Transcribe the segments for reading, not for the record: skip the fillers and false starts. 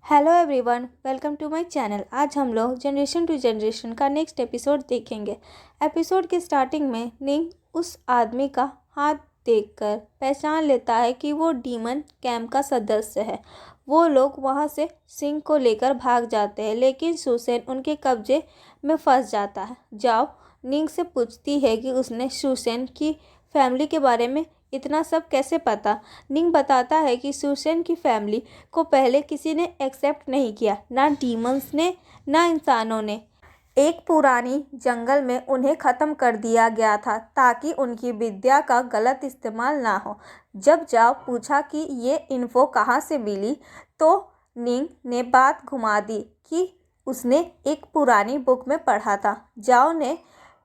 Hello everyone, welcome to my channel. आज हम लोग जनरेशन टू जनरेशन का नेक्स्ट एपिसोड देखेंगे। एपिसोड के स्टार्टिंग में निंग उस आदमी का हाथ देखकर पहचान लेता है कि वो डीमन कैंप का सदस्य है। वो लोग वहाँ से सिंह को लेकर भाग जाते हैं, लेकिन सुसेन उनके कब्जे में फंस जाता है। जाओ निंग से पूछती है कि उसने सुसेन की फैमिली के बारे में इतना सब कैसे पता। निंग बताता है कि सुसेन की फैमिली को पहले किसी ने एक्सेप्ट नहीं किया, ना डीमंस ने ना इंसानों ने। एक पुरानी जंगल में उन्हें ख़त्म कर दिया गया था ताकि उनकी विद्या का गलत इस्तेमाल ना हो। जब जाओ पूछा कि ये इन्फो कहाँ से मिली, तो निंग ने बात घुमा दी कि उसने एक पुरानी बुक में पढ़ा था। जाओ ने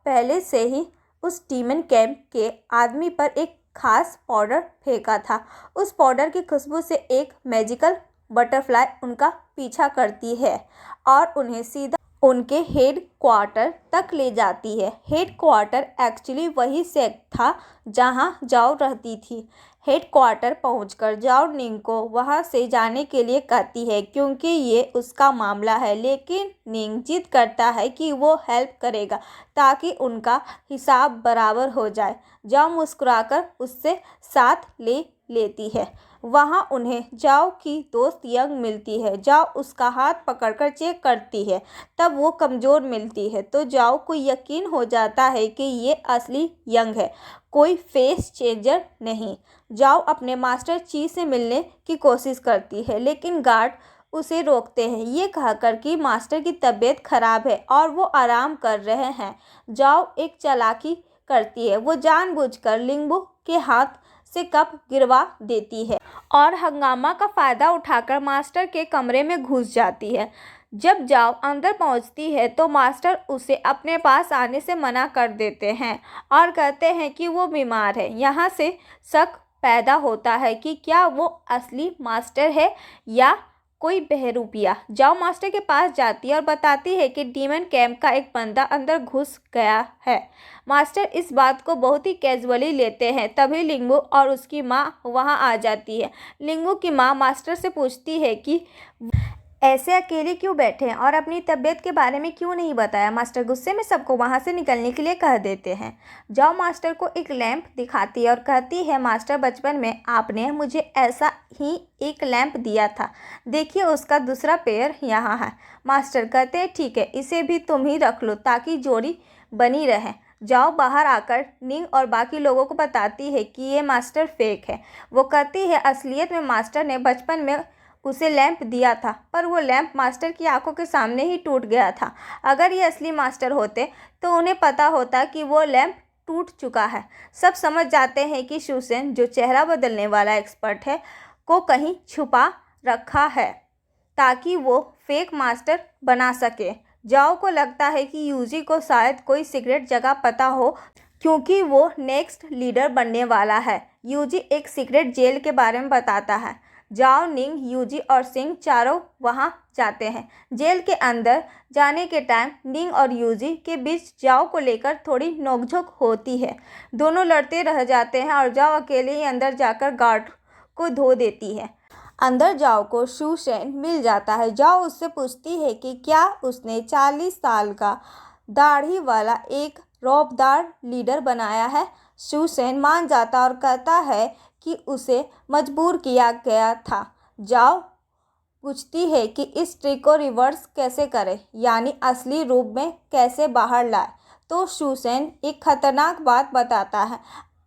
पहले से ही उस डीमन कैंप के आदमी पर एक खास पाउडर फेंका था। उस पाउडर की खुशबू से एक मैजिकल बटरफ्लाई उनका पीछा करती है और उन्हें सीधा उनके हेड क्वार्टर तक ले जाती है। हेड क्वार्टर एक्चुअली वही सेट था जहां जाओ रहती थी। हेड क्वार्टर पहुंचकर जाओ निंग को वहां से जाने के लिए कहती है क्योंकि ये उसका मामला है, लेकिन निंग जिद करता है कि वो हेल्प करेगा ताकि उनका हिसाब बराबर हो जाए। जाओ मुस्कुराकर उससे साथ ले लेती है। वहाँ उन्हें जाओ की दोस्त यंग मिलती है। जाओ उसका हाथ पकड़कर चेक करती है, तब वो कमज़ोर मिलती है तो जाओ को यकीन हो जाता है कि ये असली यंग है, कोई फेस चेंजर नहीं। जाओ अपने मास्टर ची से मिलने की कोशिश करती है, लेकिन गार्ड उसे रोकते हैं ये कहकर कि मास्टर की तबीयत खराब है और वो आराम कर रहे हैं। जाओ एक चालाकी करती है, वो जानबूझकर लिंगबू के हाथ से कप गिरवा देती है और हंगामा का फ़ायदा उठाकर मास्टर के कमरे में घुस जाती है। जब जाओ अंदर पहुंचती है तो मास्टर उसे अपने पास आने से मना कर देते हैं और कहते हैं कि वो बीमार है। यहाँ से शक पैदा होता है कि क्या वो असली मास्टर है या कोई बहरूपिया। जाओ मास्टर के पास जाती है और बताती है कि डीमन कैंप का एक बंदा अंदर घुस गया है। मास्टर इस बात को बहुत ही कैजुअली लेते हैं। तभी लिंगू और उसकी माँ वहाँ आ जाती है। लिंगू की माँ मास्टर से पूछती है कि ऐसे अकेले क्यों बैठे हैं और अपनी तबीयत के बारे में क्यों नहीं बताया। मास्टर गुस्से में सबको वहाँ से निकलने के लिए कह देते हैं। जाओ मास्टर को एक लैंप दिखाती है और कहती है मास्टर बचपन में आपने मुझे ऐसा ही एक लैंप दिया था, देखिए उसका दूसरा पेयर यहाँ है। मास्टर कहते हैं ठीक है, इसे भी तुम ही रख लो ताकि जोड़ी बनी रहे। जाओ बाहर आकर निंग और बाकी लोगों को बताती है कि ये मास्टर फेक है। वो कहती है असलियत में मास्टर ने बचपन में उसे लैंप दिया था, पर वो लैंप मास्टर की आंखों के सामने ही टूट गया था। अगर ये असली मास्टर होते तो उन्हें पता होता कि वो लैंप टूट चुका है। सब समझ जाते हैं कि सुसेन, जो चेहरा बदलने वाला एक्सपर्ट है, को कहीं छुपा रखा है ताकि वो फेक मास्टर बना सके। जाओ को लगता है कि यूजी को शायद कोई सीक्रेट जगह पता हो क्योंकि वो नेक्स्ट लीडर बनने वाला है। यूजी एक सीक्रेट जेल के बारे में बताता है। जाओ निंग, यूजी और सिंह चारों वहां जाते हैं। जेल के अंदर जाने के टाइम निंग और यूजी के बीच जाओ को लेकर थोड़ी नोकझोंक होती है। दोनों लड़ते रह जाते हैं और जाओ अकेले ही अंदर जाकर गार्ड को धो देती है। अंदर जाओ को सुसेन मिल जाता है। जाओ उससे पूछती है कि क्या उसने 40 साल का दाढ़ी वाला एक रौबदार लीडर बनाया है। सुसेन मान जाता और कहता है कि उसे मजबूर किया गया था। जाओ पूछती है कि इस ट्रिक को रिवर्स कैसे करें, यानी असली रूप में कैसे बाहर लाए। तो सुसेन एक खतरनाक बात बताता है,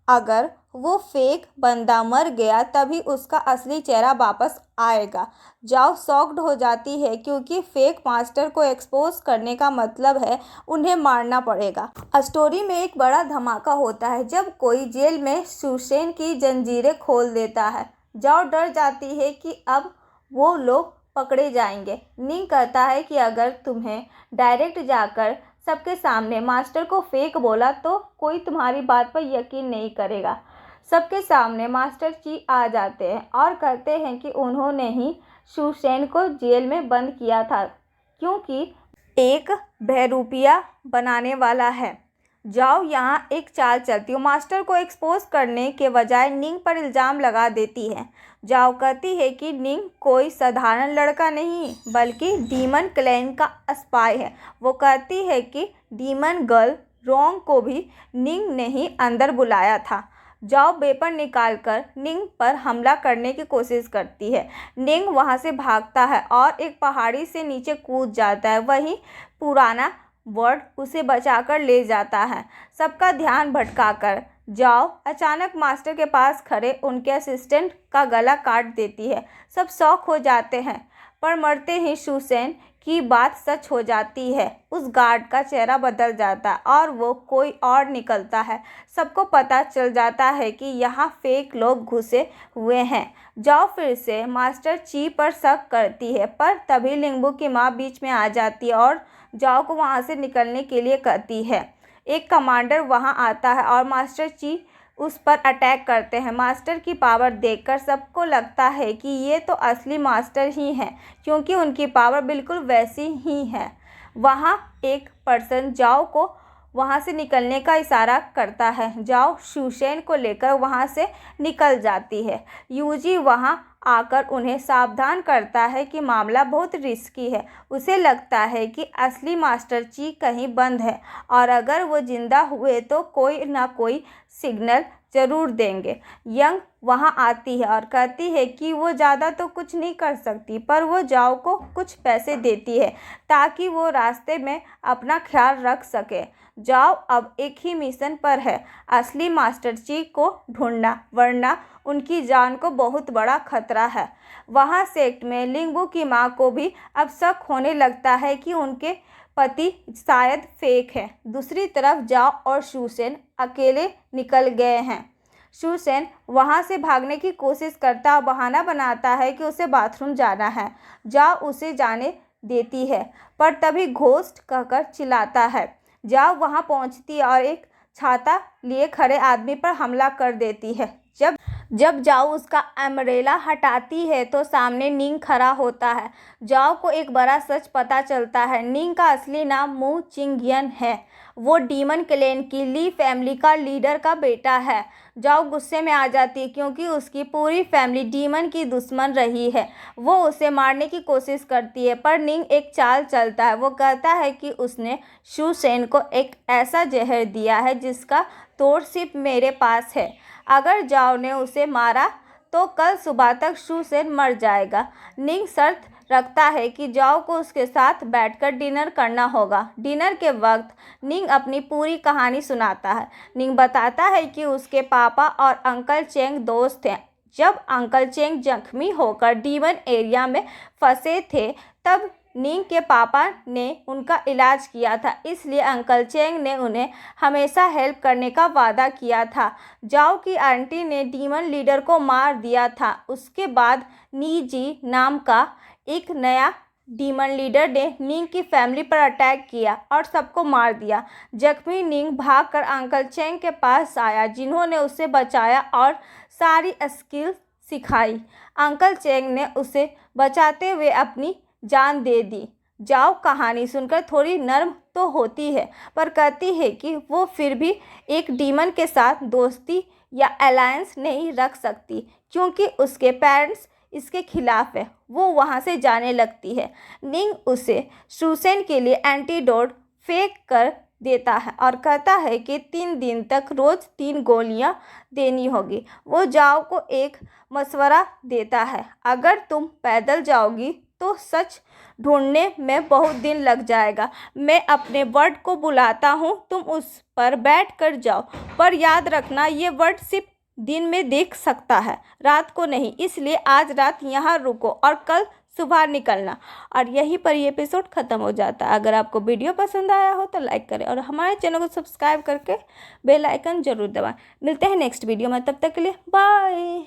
अगर वो फेक बंदा मर गया तभी उसका असली चेहरा वापस आएगा। जाओ शॉक्ड हो जाती है क्योंकि फेक मास्टर को एक्सपोज करने का मतलब है उन्हें मारना पड़ेगा। स्टोरी में एक बड़ा धमाका होता है जब कोई जेल में सुसेन की जंजीरें खोल देता है। जाओ डर जाती है कि अब वो लोग पकड़े जाएंगे। निंग कहता है कि अगर तुम्हें डायरेक्ट जाकर सबके सामने मास्टर को फेक बोला तो कोई तुम्हारी बात पर यकीन नहीं करेगा। सबके सामने मास्टर ची आ जाते हैं और कहते हैं कि उन्होंने ही सुसेन को जेल में बंद किया था क्योंकि एक बहरूपिया बनाने वाला है। जाओ यहाँ एक चाल चलती है, मास्टर को एक्सपोज करने के बजाय निंग पर इल्ज़ाम लगा देती है। जाओ कहती है कि निंग कोई साधारण लड़का नहीं बल्कि डीमन क्लैन का स्पाई है। वो कहती है कि डीमन गर्ल रोंग को भी निंग ने ही अंदर बुलाया था। जाओ वेपन निकालकर निंग पर हमला करने की कोशिश करती है। निंग वहां से भागता है और एक पहाड़ी से नीचे कूद जाता है। वहीं पुराना वर्ड उसे बचाकर ले जाता है, सबका ध्यान भटकाकर। जाओ अचानक मास्टर के पास खड़े उनके असिस्टेंट का गला काट देती है। सब शॉक हो जाते हैं, पर मरते ही शूसेन की बात सच हो जाती है। उस गार्ड का चेहरा बदल जाता है और वो कोई और निकलता है। सबको पता चल जाता है कि यहाँ फेक लोग घुसे हुए हैं। जाओ फिर से मास्टर ची पर शक करती है, पर तभी लिंगबू की माँ बीच में आ जाती है और जाओ को वहाँ से निकलने के लिए कहती है। एक कमांडर वहाँ आता है और मास्टर ची उस पर अटैक करते हैं। मास्टर की पावर देखकर सबको लगता है कि ये तो असली मास्टर ही हैं, क्योंकि उनकी पावर बिल्कुल वैसी ही है। वहाँ एक पर्सन जाओ को वहाँ से निकलने का इशारा करता है। जाओ शूसेन को लेकर वहाँ से निकल जाती है। यूजी वहाँ आकर उन्हें सावधान करता है कि मामला बहुत रिस्की है। उसे लगता है कि असली मास्टर ची कहीं बंद है और अगर वो जिंदा हुए तो कोई ना कोई सिग्नल ज़रूर देंगे। यंग वहाँ आती है और कहती है कि वो ज़्यादा तो कुछ नहीं कर सकती, पर वो जाओ को कुछ पैसे देती है ताकि वो रास्ते में अपना ख्याल रख सके। जाओ अब एक ही मिशन पर है, असली मास्टर ची को ढूंढना, वरना उनकी जान को बहुत बड़ा खतरा है। वहाँ सेक्ट में लिंगबू की माँ को भी अब शक होने लगता है कि उनके पति शायद फेक है। दूसरी तरफ जाओ और शूसेन अकेले निकल गए हैं। शूसेन वहाँ से भागने की कोशिश करता और बहाना बनाता है कि उसे बाथरूम जाना है। जाओ उसे जाने देती है, पर तभी घोस्ट कहकर चिल्लाता है। जाओ वहाँ पहुँचती है और एक छाता लिए खड़े आदमी पर हमला कर देती है। जब जाओ उसका अम्ब्रेला हटाती है तो सामने निंग खड़ा होता है। जाओ को एक बड़ा सच पता चलता है। निंग का असली नाम मू चिंगयन है। वो डीमन क्लैन की ली फैमिली का लीडर का बेटा है। जाओ गुस्से में आ जाती है क्योंकि उसकी पूरी फैमिली डीमन की दुश्मन रही है। वो उसे मारने की कोशिश करती है, पर निंग एक चाल चलता है। वो कहता है कि उसने शूसेन को एक ऐसा जहर दिया है जिसका तोड़ सिर्फ मेरे पास है। अगर जाओ ने उसे मारा तो कल सुबह तक शूसेन मर जाएगा। निंग शर्त रखता है कि जाओ को उसके साथ बैठकर डिनर करना होगा। डिनर के वक्त निंग अपनी पूरी कहानी सुनाता है। निंग बताता है कि उसके पापा और अंकल चेंग दोस्त हैं। जब अंकल चेंग जख्मी होकर डीमन एरिया में फंसे थे तब निंग के पापा ने उनका इलाज किया था, इसलिए अंकल चेंग ने उन्हें हमेशा हेल्प करने का वादा किया था। जाओ की आंटी ने डीमन लीडर को मार दिया था। उसके बाद नीजी नाम का एक नया डीमन लीडर ने निंग की फैमिली पर अटैक किया और सबको मार दिया। जख्मी निंग भागकर अंकल चेंग के पास आया, जिन्होंने उसे बचाया और सारी स्किल सिखाई। अंकल चेंग ने उसे बचाते हुए अपनी जान दे दी। जाओ कहानी सुनकर थोड़ी नर्म तो होती है, पर कहती है कि वो फिर भी एक डीमन के साथ दोस्ती या अलायंस नहीं रख सकती, क्योंकि उसके पेरेंट्स इसके खिलाफ है। वो वहाँ से जाने लगती है। निंग उसे शूसेन के लिए एंटीडोट फेंक कर देता है और कहता है कि 3 दिन तक रोज़ 3 गोलियां देनी होगी। वो जाओ को एक मशवरा देता है, अगर तुम पैदल जाओगी तो सच ढूंढने में बहुत दिन लग जाएगा। मैं अपने वर्ड को बुलाता हूँ, तुम उस पर बैठ कर जाओ, पर याद रखना ये वर्ड सिर्फ दिन में देख सकता है, रात को नहीं। इसलिए आज रात यहाँ रुको और कल सुबह निकलना। और यहीं पर ये एपिसोड ख़त्म हो जाता है। अगर आपको वीडियो पसंद आया हो तो लाइक करें और हमारे चैनल को सब्सक्राइब करके बेल आइकन ज़रूर दबाएं। मिलते हैं नेक्स्ट वीडियो में, तब तक के लिए बाय।